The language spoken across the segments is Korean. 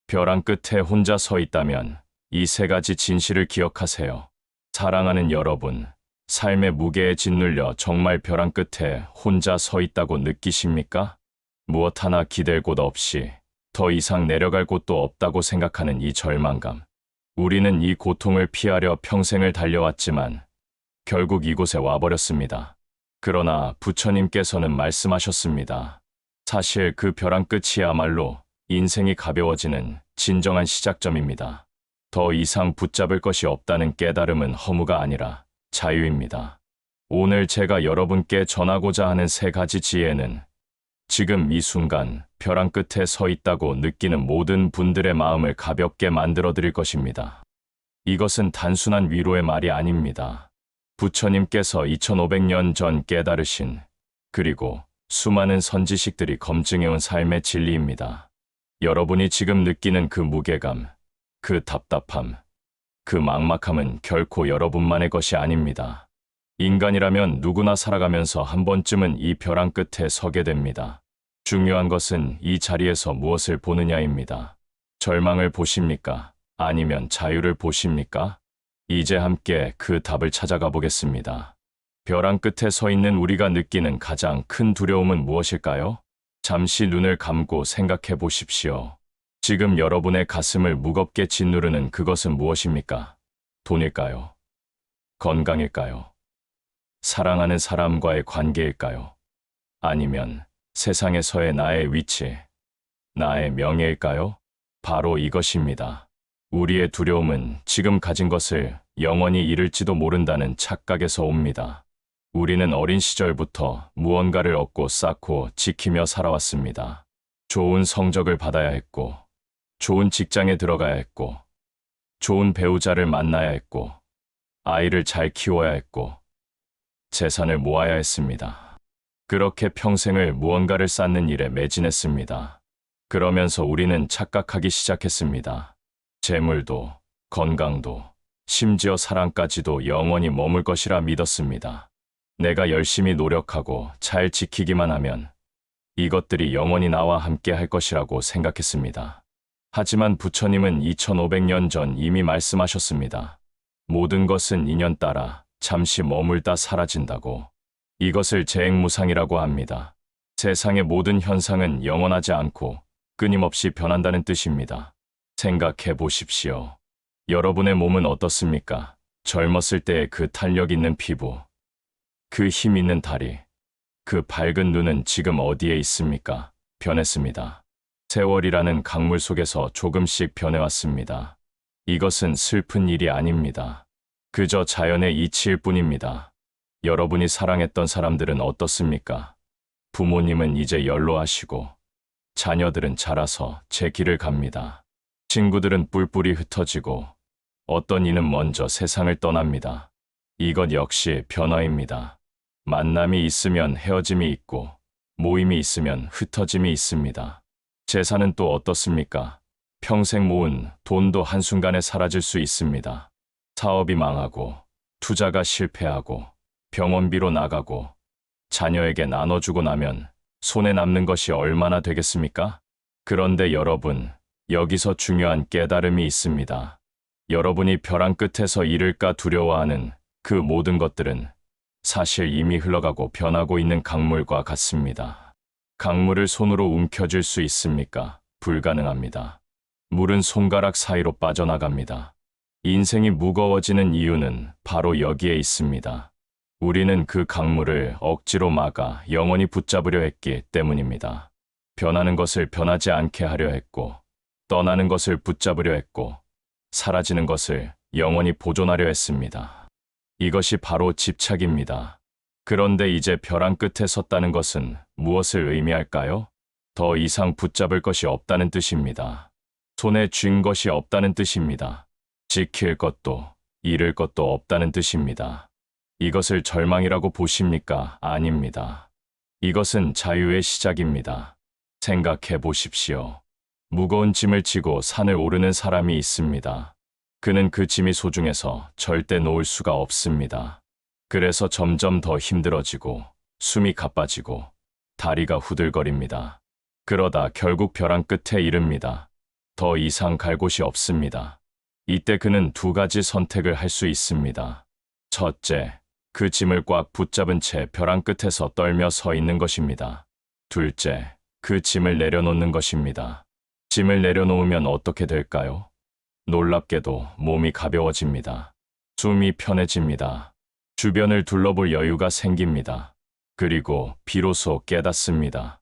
벼랑 끝에 혼자 서 있다면 이 세 가지 진실을 기억하세요. 사랑하는 여러분, 삶의 무게에 짓눌려 정말 벼랑 끝에 혼자 서 있다고 느끼십니까? 무엇 하나 기댈 곳 없이 더 이상 내려갈 곳도 없다고 생각하는 이 절망감. 우리는 이 고통을 피하려 평생을 달려왔지만 결국 이곳에 와버렸습니다. 그러나 부처님께서는 말씀하셨습니다. 사실 그 벼랑 끝이야말로 인생이 가벼워지는 진정한 시작점입니다. 더 이상 붙잡을 것이 없다는 깨달음은 허무가 아니라 자유입니다. 오늘 제가 여러분께 전하고자 하는 세 가지 지혜는 지금 이 순간 벼랑 끝에 서 있다고 느끼는 모든 분들의 마음을 가볍게 만들어 드릴 것입니다. 이것은 단순한 위로의 말이 아닙니다. 부처님께서 2500년 전 깨달으신, 그리고 수많은 선지식들이 검증해온 삶의 진리입니다. 여러분이 지금 느끼는 그 무게감, 그 답답함, 그 막막함은 결코 여러분만의 것이 아닙니다. 인간이라면 누구나 살아가면서 한 번쯤은 이 벼랑 끝에 서게 됩니다. 중요한 것은 이 자리에서 무엇을 보느냐입니다. 절망을 보십니까? 아니면 자유를 보십니까? 이제 함께 그 답을 찾아가 보겠습니다. 벼랑 끝에 서 있는 우리가 느끼는 가장 큰 두려움은 무엇일까요? 잠시 눈을 감고 생각해 보십시오. 지금 여러분의 가슴을 무겁게 짓누르는 그것은 무엇입니까? 돈일까요? 건강일까요? 사랑하는 사람과의 관계일까요? 아니면 세상에서의 나의 위치, 나의 명예일까요? 바로 이것입니다. 우리의 두려움은 지금 가진 것을 영원히 잃을지도 모른다는 착각에서 옵니다. 우리는 어린 시절부터 무언가를 얻고 쌓고 지키며 살아왔습니다. 좋은 성적을 받아야 했고, 좋은 직장에 들어가야 했고, 좋은 배우자를 만나야 했고, 아이를 잘 키워야 했고, 재산을 모아야 했습니다. 그렇게 평생을 무언가를 쌓는 일에 매진했습니다. 그러면서 우리는 착각하기 시작했습니다. 재물도, 건강도, 심지어 사랑까지도 영원히 머물 것이라 믿었습니다. 내가 열심히 노력하고 잘 지키기만 하면 이것들이 영원히 나와 함께 할 것이라고 생각했습니다. 하지만 부처님은 2500년 전 이미 말씀하셨습니다. 모든 것은 인연 따라 잠시 머물다 사라진다고. 이것을 재행무상이라고 합니다. 세상의 모든 현상은 영원하지 않고 끊임없이 변한다는 뜻입니다. 생각해 보십시오. 여러분의 몸은 어떻습니까? 젊었을 때의 그 탄력 있는 피부, 그 힘 있는 다리, 그 밝은 눈은 지금 어디에 있습니까? 변했습니다. 세월이라는 강물 속에서 조금씩 변해왔습니다. 이것은 슬픈 일이 아닙니다. 그저 자연의 이치일 뿐입니다. 여러분이 사랑했던 사람들은 어떻습니까? 부모님은 이제 연로하시고, 자녀들은 자라서 제 길을 갑니다. 친구들은 뿔뿔이 흩어지고, 어떤 이는 먼저 세상을 떠납니다. 이것 역시 변화입니다. 만남이 있으면 헤어짐이 있고, 모임이 있으면 흩어짐이 있습니다. 재산은 또 어떻습니까? 평생 모은 돈도 한순간에 사라질 수 있습니다. 사업이 망하고, 투자가 실패하고, 병원비로 나가고, 자녀에게 나눠주고 나면 손에 남는 것이 얼마나 되겠습니까? 그런데 여러분, 여기서 중요한 깨달음이 있습니다. 여러분이 벼랑 끝에서 잃을까 두려워하는 그 모든 것들은 사실 이미 흘러가고 변하고 있는 강물과 같습니다. 강물을 손으로 움켜쥘 수 있습니까? 불가능합니다. 물은 손가락 사이로 빠져나갑니다. 인생이 무거워지는 이유는 바로 여기에 있습니다. 우리는 그 강물을 억지로 막아 영원히 붙잡으려 했기 때문입니다. 변하는 것을 변하지 않게 하려 했고, 떠나는 것을 붙잡으려 했고, 사라지는 것을 영원히 보존하려 했습니다. 이것이 바로 집착입니다. 그런데 이제 벼랑 끝에 섰다는 것은 무엇을 의미할까요? 더 이상 붙잡을 것이 없다는 뜻입니다. 손에 쥔 것이 없다는 뜻입니다. 지킬 것도, 잃을 것도 없다는 뜻입니다. 이것을 절망이라고 보십니까? 아닙니다. 이것은 자유의 시작입니다. 생각해 보십시오. 무거운 짐을 지고 산을 오르는 사람이 있습니다. 그는 그 짐이 소중해서 절대 놓을 수가 없습니다. 그래서 점점 더 힘들어지고, 숨이 가빠지고, 다리가 후들거립니다. 그러다 결국 벼랑 끝에 이릅니다. 더 이상 갈 곳이 없습니다. 이때 그는 두 가지 선택을 할 수 있습니다. 첫째, 그 짐을 꽉 붙잡은 채 벼랑 끝에서 떨며 서 있는 것입니다. 둘째, 그 짐을 내려놓는 것입니다. 짐을 내려놓으면 어떻게 될까요? 놀랍게도 몸이 가벼워집니다. 숨이 편해집니다. 주변을 둘러볼 여유가 생깁니다. 그리고 비로소 깨닫습니다.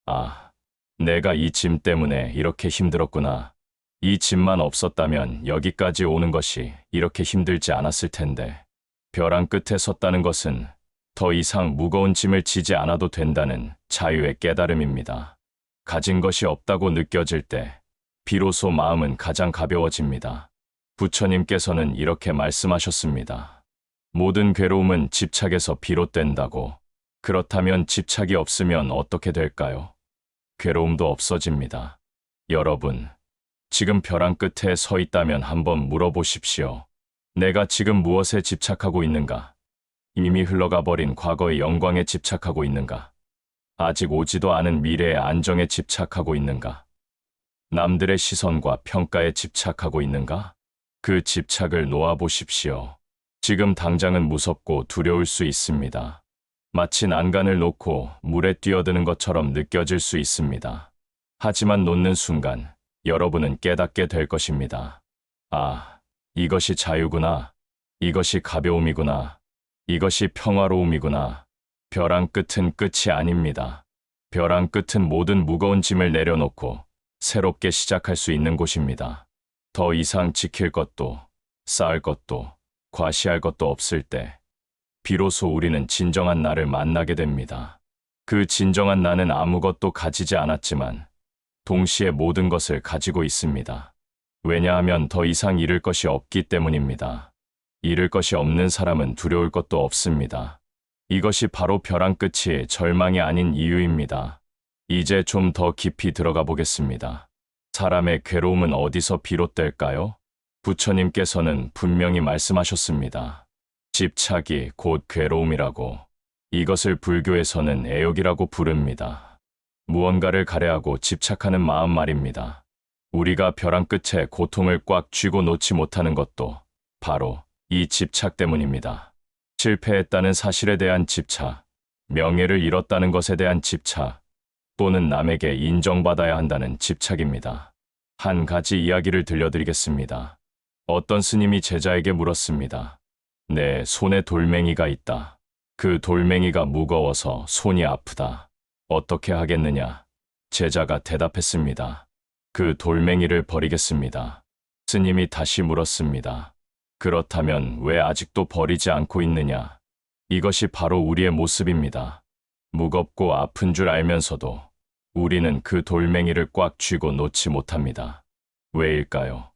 아, 내가 이 짐 때문에 이렇게 힘들었구나. 이 짐만 없었다면 여기까지 오는 것이 이렇게 힘들지 않았을 텐데. 벼랑 끝에 섰다는 것은 더 이상 무거운 짐을 지지 않아도 된다는 자유의 깨달음입니다. 가진 것이 없다고 느껴질 때 비로소 마음은 가장 가벼워집니다. 부처님께서는 이렇게 말씀하셨습니다. 모든 괴로움은 집착에서 비롯된다고. 그렇다면 집착이 없으면 어떻게 될까요? 괴로움도 없어집니다. 여러분, 지금 벼랑 끝에 서 있다면 한번 물어보십시오. 내가 지금 무엇에 집착하고 있는가? 이미 흘러가 버린 과거의 영광에 집착하고 있는가? 아직 오지도 않은 미래의 안정에 집착하고 있는가? 남들의 시선과 평가에 집착하고 있는가? 그 집착을 놓아보십시오. 지금 당장은 무섭고 두려울 수 있습니다. 마치 난간을 놓고 물에 뛰어드는 것처럼 느껴질 수 있습니다. 하지만 놓는 순간 여러분은 깨닫게 될 것입니다. 아, 이것이 자유구나. 이것이 가벼움이구나. 이것이 평화로움이구나. 벼랑 끝은 끝이 아닙니다. 벼랑 끝은 모든 무거운 짐을 내려놓고 새롭게 시작할 수 있는 곳입니다. 더 이상 지킬 것도, 쌓을 것도, 과시할 것도 없을 때 비로소 우리는 진정한 나를 만나게 됩니다. 그 진정한 나는 아무것도 가지지 않았지만 동시에 모든 것을 가지고 있습니다. 왜냐하면 더 이상 잃을 것이 없기 때문입니다. 잃을 것이 없는 사람은 두려울 것도 없습니다. 이것이 바로 벼랑 끝이 절망이 아닌 이유입니다. 이제 좀 더 깊이 들어가 보겠습니다. 사람의 괴로움은 어디서 비롯될까요? 부처님께서는 분명히 말씀하셨습니다. 집착이 곧 괴로움이라고. 이것을 불교에서는 애욕이라고 부릅니다. 무언가를 가래하고 집착하는 마음 말입니다. 우리가 벼랑 끝에 고통을 꽉 쥐고 놓지 못하는 것도 바로 이 집착 때문입니다. 실패했다는 사실에 대한 집착, 명예를 잃었다는 것에 대한 집착, 또는 남에게 인정받아야 한다는 집착입니다. 한 가지 이야기를 들려드리겠습니다. 어떤 스님이 제자에게 물었습니다. 내 손에 돌멩이가 있다. 그 돌멩이가 무거워서 손이 아프다. 어떻게 하겠느냐? 제자가 대답했습니다. 그 돌멩이를 버리겠습니다. 스님이 다시 물었습니다. 그렇다면 왜 아직도 버리지 않고 있느냐? 이것이 바로 우리의 모습입니다. 무겁고 아픈 줄 알면서도 우리는 그 돌멩이를 꽉 쥐고 놓지 못합니다. 왜일까요?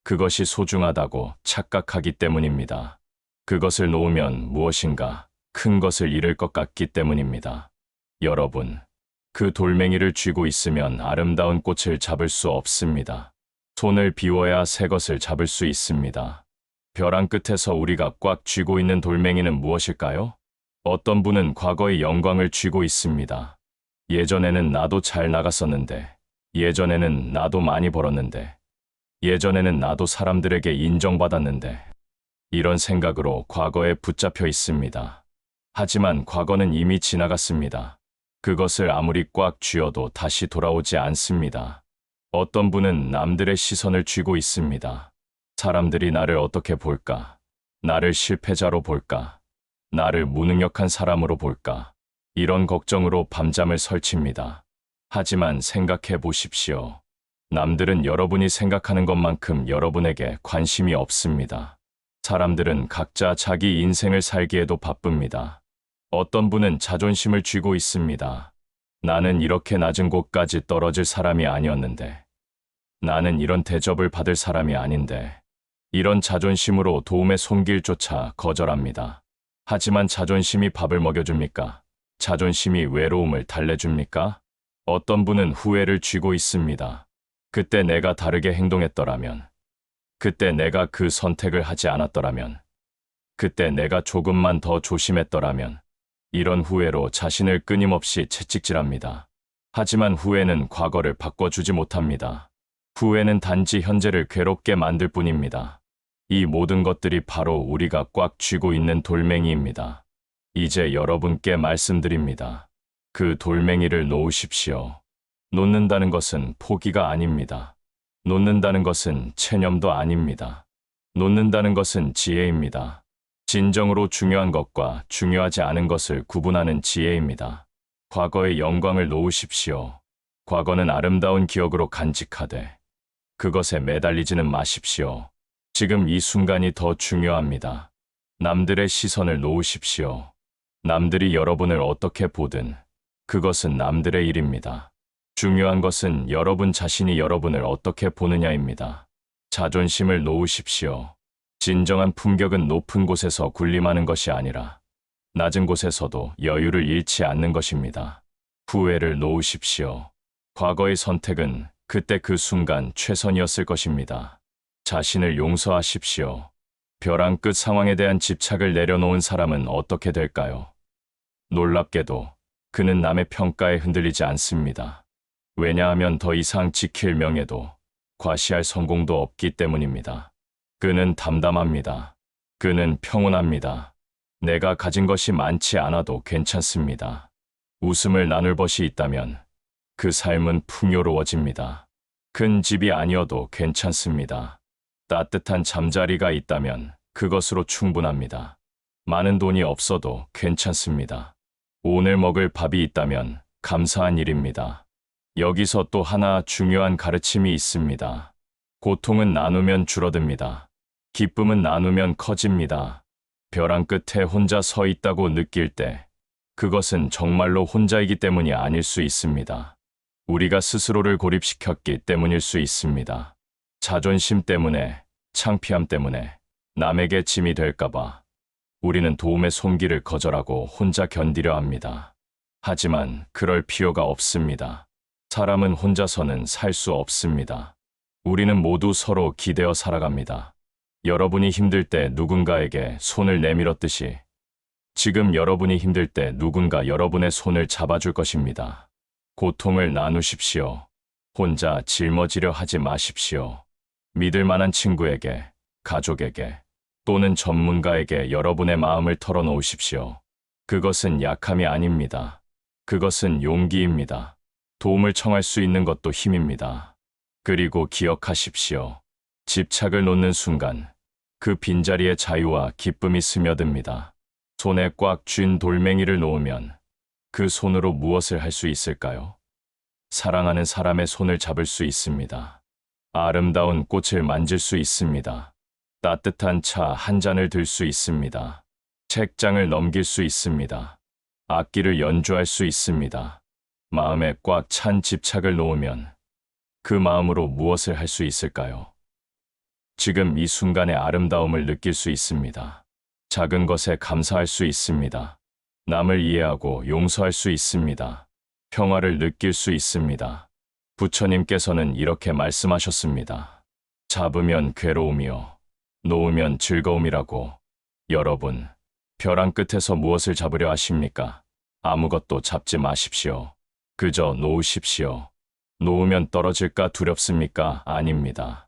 그것이 소중하다고 착각하기 때문입니다. 그것을 놓으면 무엇인가 큰 것을 잃을 것 같기 때문입니다. 여러분, 그 돌멩이를 쥐고 있으면 아름다운 꽃을 잡을 수 없습니다. 손을 비워야 새 것을 잡을 수 있습니다. 벼랑 끝에서 우리가 꽉 쥐고 있는 돌멩이는 무엇일까요? 어떤 분은 과거의 영광을 쥐고 있습니다. 예전에는 나도 잘 나갔었는데, 예전에는 나도 많이 벌었는데, 예전에는 나도 사람들에게 인정받았는데, 이런 생각으로 과거에 붙잡혀 있습니다. 하지만 과거는 이미 지나갔습니다. 그것을 아무리 꽉 쥐어도 다시 돌아오지 않습니다. 어떤 분은 남들의 시선을 쥐고 있습니다. 사람들이 나를 어떻게 볼까? 나를 실패자로 볼까? 나를 무능력한 사람으로 볼까? 이런 걱정으로 밤잠을 설칩니다. 하지만 생각해 보십시오. 남들은 여러분이 생각하는 것만큼 여러분에게 관심이 없습니다. 사람들은 각자 자기 인생을 살기에도 바쁩니다. 어떤 분은 자존심을 쥐고 있습니다. 나는 이렇게 낮은 곳까지 떨어질 사람이 아니었는데, 나는 이런 대접을 받을 사람이 아닌데, 이런 자존심으로 도움의 손길조차 거절합니다. 하지만 자존심이 밥을 먹여줍니까? 자존심이 외로움을 달래줍니까? 어떤 분은 후회를 쥐고 있습니다. 그때 내가 다르게 행동했더라면, 그때 내가 그 선택을 하지 않았더라면, 그때 내가 조금만 더 조심했더라면, 이런 후회로 자신을 끊임없이 채찍질합니다. 하지만 후회는 과거를 바꿔주지 못합니다. 후회는 단지 현재를 괴롭게 만들 뿐입니다. 이 모든 것들이 바로 우리가 꽉 쥐고 있는 돌멩이입니다. 이제 여러분께 말씀드립니다. 그 돌멩이를 놓으십시오. 놓는다는 것은 포기가 아닙니다. 놓는다는 것은 체념도 아닙니다. 놓는다는 것은 지혜입니다. 진정으로 중요한 것과 중요하지 않은 것을 구분하는 지혜입니다. 과거의 영광을 놓으십시오. 과거는 아름다운 기억으로 간직하되 그것에 매달리지는 마십시오. 지금 이 순간이 더 중요합니다. 남들의 시선을 놓으십시오. 남들이 여러분을 어떻게 보든 그것은 남들의 일입니다. 중요한 것은 여러분 자신이 여러분을 어떻게 보느냐입니다. 자존심을 놓으십시오. 진정한 품격은 높은 곳에서 군림하는 것이 아니라 낮은 곳에서도 여유를 잃지 않는 것입니다. 후회를 놓으십시오. 과거의 선택은 그때 그 순간 최선이었을 것입니다. 자신을 용서하십시오. 벼랑 끝 상황에 대한 집착을 내려놓은 사람은 어떻게 될까요? 놀랍게도 그는 남의 평가에 흔들리지 않습니다. 왜냐하면 더 이상 지킬 명예도 과시할 성공도 없기 때문입니다. 그는 담담합니다. 그는 평온합니다. 내가 가진 것이 많지 않아도 괜찮습니다. 웃음을 나눌 것이 있다면 그 삶은 풍요로워집니다. 큰 집이 아니어도 괜찮습니다. 따뜻한 잠자리가 있다면 그것으로 충분합니다. 많은 돈이 없어도 괜찮습니다. 오늘 먹을 밥이 있다면 감사한 일입니다. 여기서 또 하나 중요한 가르침이 있습니다. 고통은 나누면 줄어듭니다. 기쁨은 나누면 커집니다. 벼랑 끝에 혼자 서 있다고 느낄 때 그것은 정말로 혼자이기 때문이 아닐 수 있습니다. 우리가 스스로를 고립시켰기 때문일 수 있습니다. 자존심 때문에, 창피함 때문에, 남에게 짐이 될까봐 우리는 도움의 손길을 거절하고 혼자 견디려 합니다. 하지만 그럴 필요가 없습니다. 사람은 혼자서는 살 수 없습니다. 우리는 모두 서로 기대어 살아갑니다. 여러분이 힘들 때 누군가에게 손을 내밀었듯이 지금 여러분이 힘들 때 누군가 여러분의 손을 잡아줄 것입니다. 고통을 나누십시오. 혼자 짊어지려 하지 마십시오. 믿을 만한 친구에게, 가족에게 또는 전문가에게 여러분의 마음을 털어놓으십시오. 그것은 약함이 아닙니다. 그것은 용기입니다. 도움을 청할 수 있는 것도 힘입니다. 그리고 기억하십시오. 집착을 놓는 순간 그 빈자리에 자유와 기쁨이 스며듭니다. 손에 꽉 쥔 돌멩이를 놓으면 그 손으로 무엇을 할 수 있을까요? 사랑하는 사람의 손을 잡을 수 있습니다. 아름다운 꽃을 만질 수 있습니다. 따뜻한 차 한 잔을 들 수 있습니다. 책장을 넘길 수 있습니다. 악기를 연주할 수 있습니다. 마음에 꽉 찬 집착을 놓으면 그 마음으로 무엇을 할 수 있을까요? 지금 이 순간의 아름다움을 느낄 수 있습니다. 작은 것에 감사할 수 있습니다. 남을 이해하고 용서할 수 있습니다. 평화를 느낄 수 있습니다. 부처님께서는 이렇게 말씀하셨습니다. 잡으면 괴로움이요, 놓으면 즐거움이라고. 여러분, 벼랑 끝에서 무엇을 잡으려 하십니까? 아무것도 잡지 마십시오. 그저 놓으십시오. 놓으면 떨어질까 두렵습니까? 아닙니다.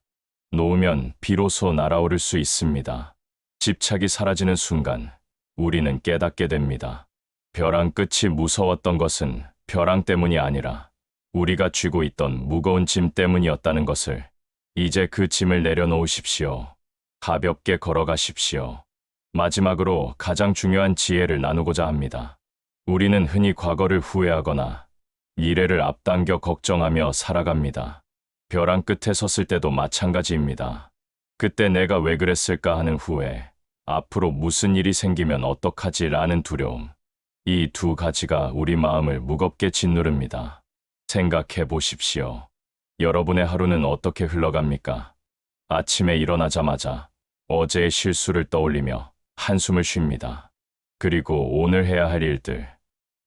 놓으면 비로소 날아오를 수 있습니다. 집착이 사라지는 순간 우리는 깨닫게 됩니다. 벼랑 끝이 무서웠던 것은 벼랑 때문이 아니라 우리가 쥐고 있던 무거운 짐 때문이었다는 것을. 이제 그 짐을 내려놓으십시오. 가볍게 걸어가십시오. 마지막으로 가장 중요한 지혜를 나누고자 합니다. 우리는 흔히 과거를 후회하거나 미래를 앞당겨 걱정하며 살아갑니다. 벼랑 끝에 섰을 때도 마찬가지입니다. 그때 내가 왜 그랬을까 하는 후회, 앞으로 무슨 일이 생기면 어떡하지 라는 두려움. 이 두 가지가 우리 마음을 무겁게 짓누릅니다. 생각해 보십시오. 여러분의 하루는 어떻게 흘러갑니까? 아침에 일어나자마자 어제의 실수를 떠올리며 한숨을 쉽니다. 그리고 오늘 해야 할 일들,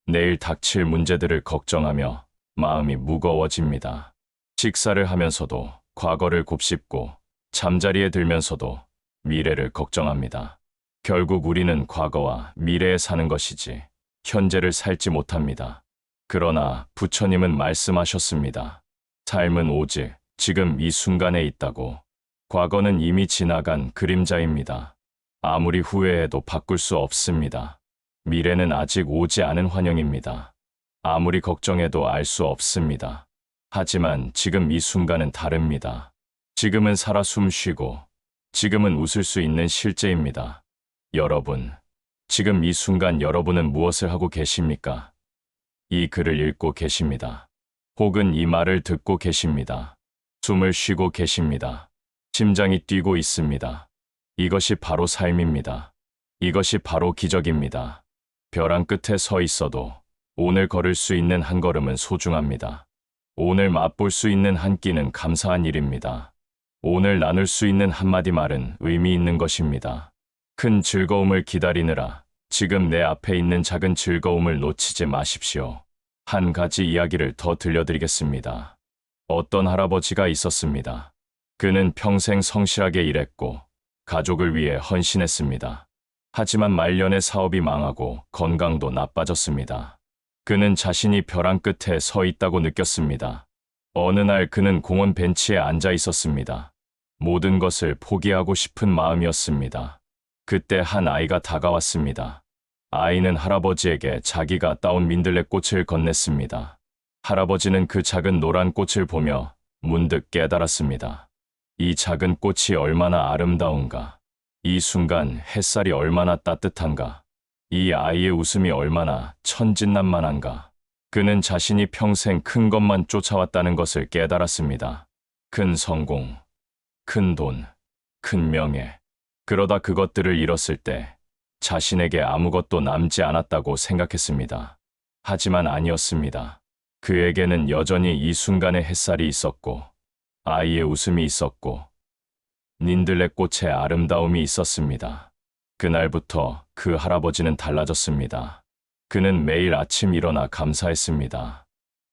내일 닥칠 문제들을 걱정하며 마음이 무거워집니다. 식사를 하면서도 과거를 곱씹고 잠자리에 들면서도 미래를 걱정합니다. 결국 우리는 과거와 미래에 사는 것이지 현재를 살지 못합니다. 그러나 부처님은 말씀하셨습니다. 삶은 오직 지금 이 순간에 있다고. 과거는 이미 지나간 그림자입니다. 아무리 후회해도 바꿀 수 없습니다. 미래는 아직 오지 않은 환영입니다. 아무리 걱정해도 알 수 없습니다. 하지만 지금 이 순간은 다릅니다. 지금은 살아 숨쉬고, 지금은 웃을 수 있는 실제입니다. 여러분, 지금 이 순간 여러분은 무엇을 하고 계십니까? 이 글을 읽고 계십니다. 혹은 이 말을 듣고 계십니다. 숨을 쉬고 계십니다. 심장이 뛰고 있습니다. 이것이 바로 삶입니다. 이것이 바로 기적입니다. 벼랑 끝에 서 있어도 오늘 걸을 수 있는 한 걸음은 소중합니다. 오늘 맛볼 수 있는 한 끼는 감사한 일입니다. 오늘 나눌 수 있는 한마디 말은 의미 있는 것입니다. 큰 즐거움을 기다리느라 지금 내 앞에 있는 작은 즐거움을 놓치지 마십시오. 한 가지 이야기를 더 들려드리겠습니다. 어떤 할아버지가 있었습니다. 그는 평생 성실하게 일했고 가족을 위해 헌신했습니다. 하지만 말년에 사업이 망하고 건강도 나빠졌습니다. 그는 자신이 벼랑 끝에 서 있다고 느꼈습니다. 어느 날 그는 공원 벤치에 앉아 있었습니다. 모든 것을 포기하고 싶은 마음이었습니다. 그때 한 아이가 다가왔습니다. 아이는 할아버지에게 자기가 따온 민들레꽃을 건넸습니다. 할아버지는 그 작은 노란 꽃을 보며 문득 깨달았습니다. 이 작은 꽃이 얼마나 아름다운가. 이 순간 햇살이 얼마나 따뜻한가. 이 아이의 웃음이 얼마나 천진난만한가. 그는 자신이 평생 큰 것만 쫓아왔다는 것을 깨달았습니다. 큰 성공, 큰 돈, 큰 명예. 그러다 그것들을 잃었을 때 자신에게 아무것도 남지 않았다고 생각했습니다. 하지만 아니었습니다. 그에게는 여전히 이 순간의 햇살이 있었고, 아이의 웃음이 있었고, 민들레꽃의 아름다움이 있었습니다. 그날부터 그 할아버지는 달라졌습니다. 그는 매일 아침 일어나 감사했습니다.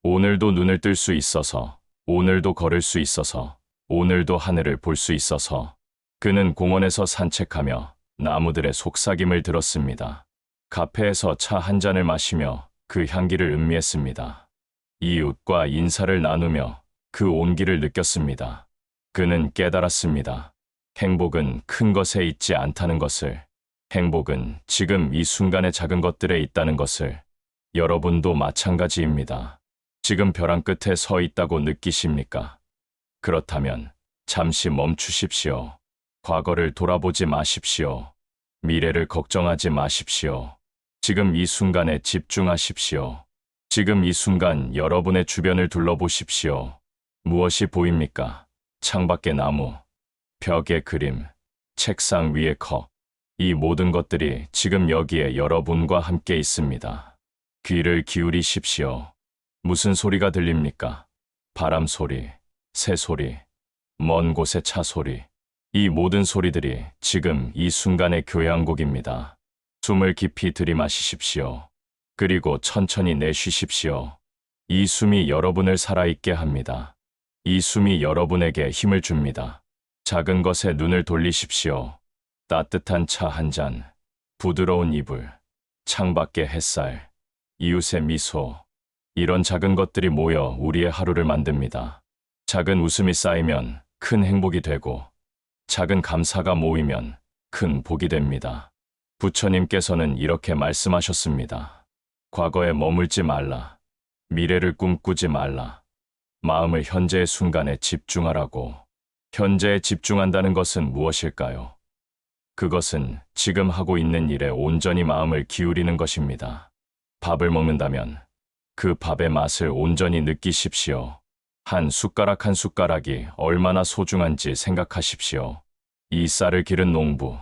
오늘도 눈을 뜰 수 있어서, 오늘도 걸을 수 있어서, 오늘도 하늘을 볼 수 있어서. 그는 공원에서 산책하며 나무들의 속삭임을 들었습니다. 카페에서 차 한 잔을 마시며 그 향기를 음미했습니다. 이웃과 인사를 나누며 그 온기를 느꼈습니다. 그는 깨달았습니다. 행복은 큰 것에 있지 않다는 것을, 행복은 지금 이 순간의 작은 것들에 있다는 것을. 여러분도 마찬가지입니다. 지금 벼랑 끝에 서 있다고 느끼십니까? 그렇다면 잠시 멈추십시오. 과거를 돌아보지 마십시오. 미래를 걱정하지 마십시오. 지금 이 순간에 집중하십시오. 지금 이 순간 여러분의 주변을 둘러보십시오. 무엇이 보입니까? 창밖의 나무, 벽의 그림, 책상 위의 컵. 이 모든 것들이 지금 여기에 여러분과 함께 있습니다. 귀를 기울이십시오. 무슨 소리가 들립니까? 바람 소리, 새 소리, 먼 곳의 차 소리. 이 모든 소리들이 지금 이 순간의 교향곡입니다. 숨을 깊이 들이마시십시오. 그리고 천천히 내쉬십시오. 이 숨이 여러분을 살아있게 합니다. 이 숨이 여러분에게 힘을 줍니다. 작은 것에 눈을 돌리십시오. 따뜻한 차 한 잔, 부드러운 이불, 창밖의 햇살, 이웃의 미소. 이런 작은 것들이 모여 우리의 하루를 만듭니다. 작은 웃음이 쌓이면 큰 행복이 되고, 작은 감사가 모이면 큰 복이 됩니다. 부처님께서는 이렇게 말씀하셨습니다. 과거에 머물지 말라. 미래를 꿈꾸지 말라. 마음을 현재의 순간에 집중하라고. 현재에 집중한다는 것은 무엇일까요? 그것은 지금 하고 있는 일에 온전히 마음을 기울이는 것입니다. 밥을 먹는다면 그 밥의 맛을 온전히 느끼십시오. 한 숟가락 한 숟가락이 얼마나 소중한지 생각하십시오. 이 쌀을 기른 농부,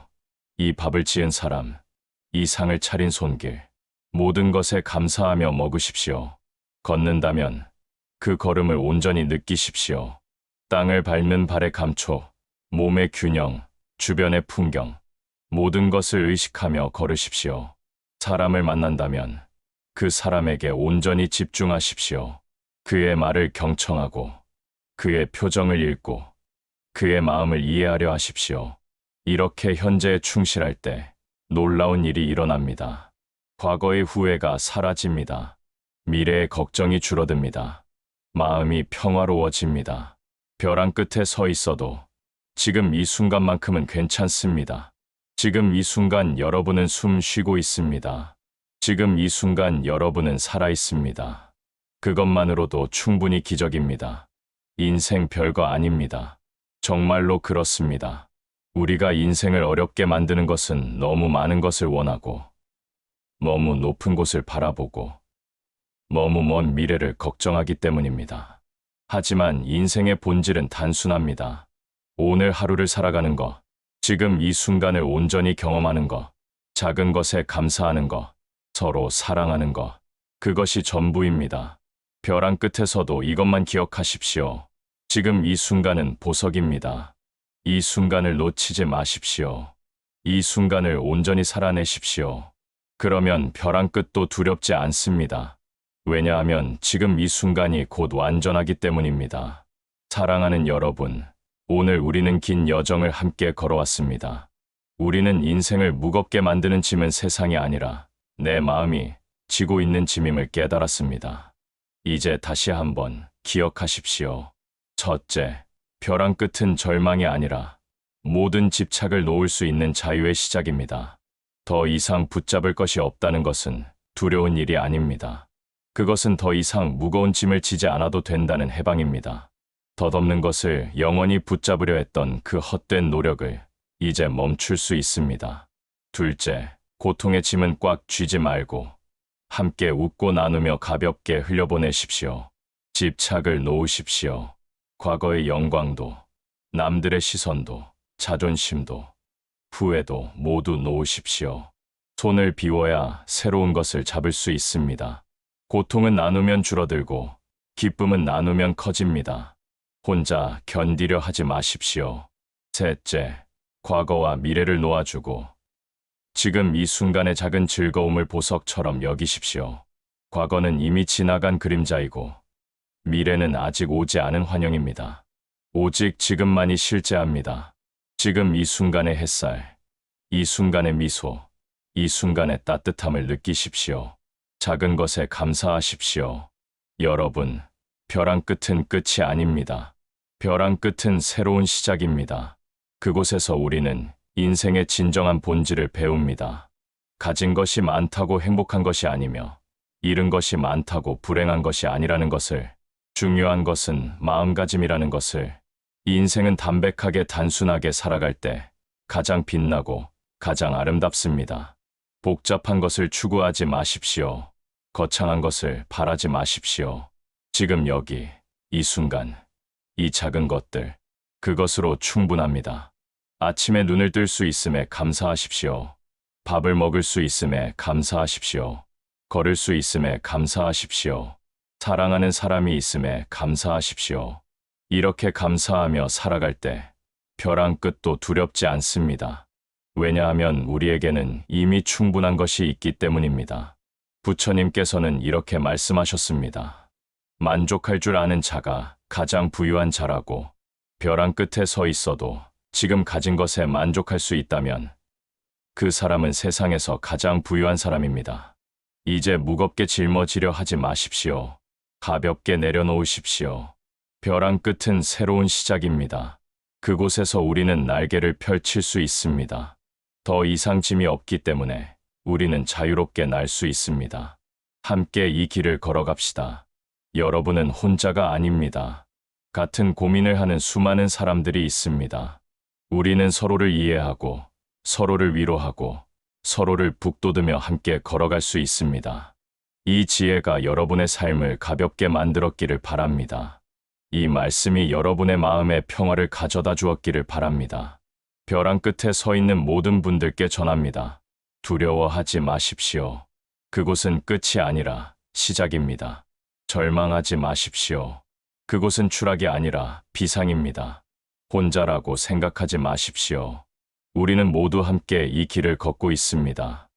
이 밥을 지은 사람, 이 상을 차린 손길, 모든 것에 감사하며 먹으십시오. 걷는다면 그 걸음을 온전히 느끼십시오. 땅을 밟는 발의 감촉, 몸의 균형, 주변의 풍경, 모든 것을 의식하며 걸으십시오. 사람을 만난다면 그 사람에게 온전히 집중하십시오. 그의 말을 경청하고, 그의 표정을 읽고, 그의 마음을 이해하려 하십시오. 이렇게 현재에 충실할 때 놀라운 일이 일어납니다. 과거의 후회가 사라집니다. 미래의 걱정이 줄어듭니다. 마음이 평화로워집니다. 벼랑 끝에 서 있어도 지금 이 순간만큼은 괜찮습니다. 지금 이 순간 여러분은 숨 쉬고 있습니다. 지금 이 순간 여러분은 살아 있습니다. 그것만으로도 충분히 기적입니다. 인생 별거 아닙니다. 정말로 그렇습니다. 우리가 인생을 어렵게 만드는 것은 너무 많은 것을 원하고, 너무 높은 곳을 바라보고, 너무 먼 미래를 걱정하기 때문입니다. 하지만 인생의 본질은 단순합니다. 오늘 하루를 살아가는 것, 지금 이 순간을 온전히 경험하는 것, 작은 것에 감사하는 것, 서로 사랑하는 것, 그것이 전부입니다. 벼랑 끝에서도 이것만 기억하십시오. 지금 이 순간은 보석입니다. 이 순간을 놓치지 마십시오. 이 순간을 온전히 살아내십시오. 그러면 벼랑 끝도 두렵지 않습니다. 왜냐하면 지금 이 순간이 곧 완전하기 때문입니다. 사랑하는 여러분, 오늘 우리는 긴 여정을 함께 걸어왔습니다. 우리는 인생을 무겁게 만드는 짐은 세상이 아니라 내 마음이 지고 있는 짐임을 깨달았습니다. 이제 다시 한번 기억하십시오. 첫째, 벼랑 끝은 절망이 아니라 모든 집착을 놓을 수 있는 자유의 시작입니다. 더 이상 붙잡을 것이 없다는 것은 두려운 일이 아닙니다. 그것은 더 이상 무거운 짐을 지지 않아도 된다는 해방입니다. 덧없는 것을 영원히 붙잡으려 했던 그 헛된 노력을 이제 멈출 수 있습니다. 둘째, 고통의 짐은 꽉 쥐지 말고 함께 웃고 나누며 가볍게 흘려보내십시오. 집착을 놓으십시오. 과거의 영광도, 남들의 시선도, 자존심도, 후회도 모두 놓으십시오. 손을 비워야 새로운 것을 잡을 수 있습니다. 고통은 나누면 줄어들고 기쁨은 나누면 커집니다. 혼자 견디려 하지 마십시오. 셋째, 과거와 미래를 놓아주고 지금 이 순간의 작은 즐거움을 보석처럼 여기십시오. 과거는 이미 지나간 그림자이고 미래는 아직 오지 않은 환영입니다. 오직 지금만이 실제합니다. 지금 이 순간의 햇살, 이 순간의 미소, 이 순간의 따뜻함을 느끼십시오. 작은 것에 감사하십시오. 여러분, 벼랑 끝은 끝이 아닙니다. 벼랑 끝은 새로운 시작입니다. 그곳에서 우리는 인생의 진정한 본질을 배웁니다. 가진 것이 많다고 행복한 것이 아니며 잃은 것이 많다고 불행한 것이 아니라는 것을, 중요한 것은 마음가짐이라는 것을, 인생은 담백하게 단순하게 살아갈 때 가장 빛나고 가장 아름답습니다. 복잡한 것을 추구하지 마십시오. 거창한 것을 바라지 마십시오. 지금 여기, 이 순간, 이 작은 것들, 그것으로 충분합니다. 아침에 눈을 뜰 수 있음에 감사하십시오. 밥을 먹을 수 있음에 감사하십시오. 걸을 수 있음에 감사하십시오. 사랑하는 사람이 있음에 감사하십시오. 이렇게 감사하며 살아갈 때 벼랑 끝도 두렵지 않습니다. 왜냐하면 우리에게는 이미 충분한 것이 있기 때문입니다. 부처님께서는 이렇게 말씀하셨습니다. 만족할 줄 아는 자가 가장 부유한 자라고, 벼랑 끝에 서 있어도 지금 가진 것에 만족할 수 있다면 그 사람은 세상에서 가장 부유한 사람입니다. 이제 무겁게 짊어지려 하지 마십시오. 가볍게 내려놓으십시오. 벼랑 끝은 새로운 시작입니다. 그곳에서 우리는 날개를 펼칠 수 있습니다. 더 이상 짐이 없기 때문에 우리는 자유롭게 날 수 있습니다. 함께 이 길을 걸어갑시다. 여러분은 혼자가 아닙니다. 같은 고민을 하는 수많은 사람들이 있습니다. 우리는 서로를 이해하고, 서로를 위로하고, 서로를 북돋으며 함께 걸어갈 수 있습니다. 이 지혜가 여러분의 삶을 가볍게 만들었기를 바랍니다. 이 말씀이 여러분의 마음에 평화를 가져다 주었기를 바랍니다. 벼랑 끝에 서 있는 모든 분들께 전합니다. 두려워하지 마십시오. 그곳은 끝이 아니라 시작입니다. 절망하지 마십시오. 그곳은 추락이 아니라 비상입니다. 혼자라고 생각하지 마십시오. 우리는 모두 함께 이 길을 걷고 있습니다.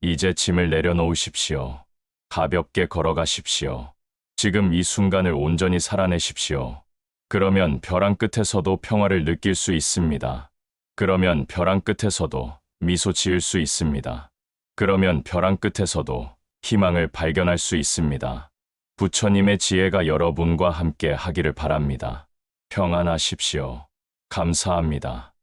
이제 짐을 내려놓으십시오. 가볍게 걸어가십시오. 지금 이 순간을 온전히 살아내십시오. 그러면 벼랑 끝에서도 평화를 느낄 수 있습니다. 그러면 벼랑 끝에서도 미소 지을 수 있습니다. 그러면 벼랑 끝에서도 희망을 발견할 수 있습니다. 부처님의 지혜가 여러분과 함께 하기를 바랍니다. 평안하십시오. 감사합니다.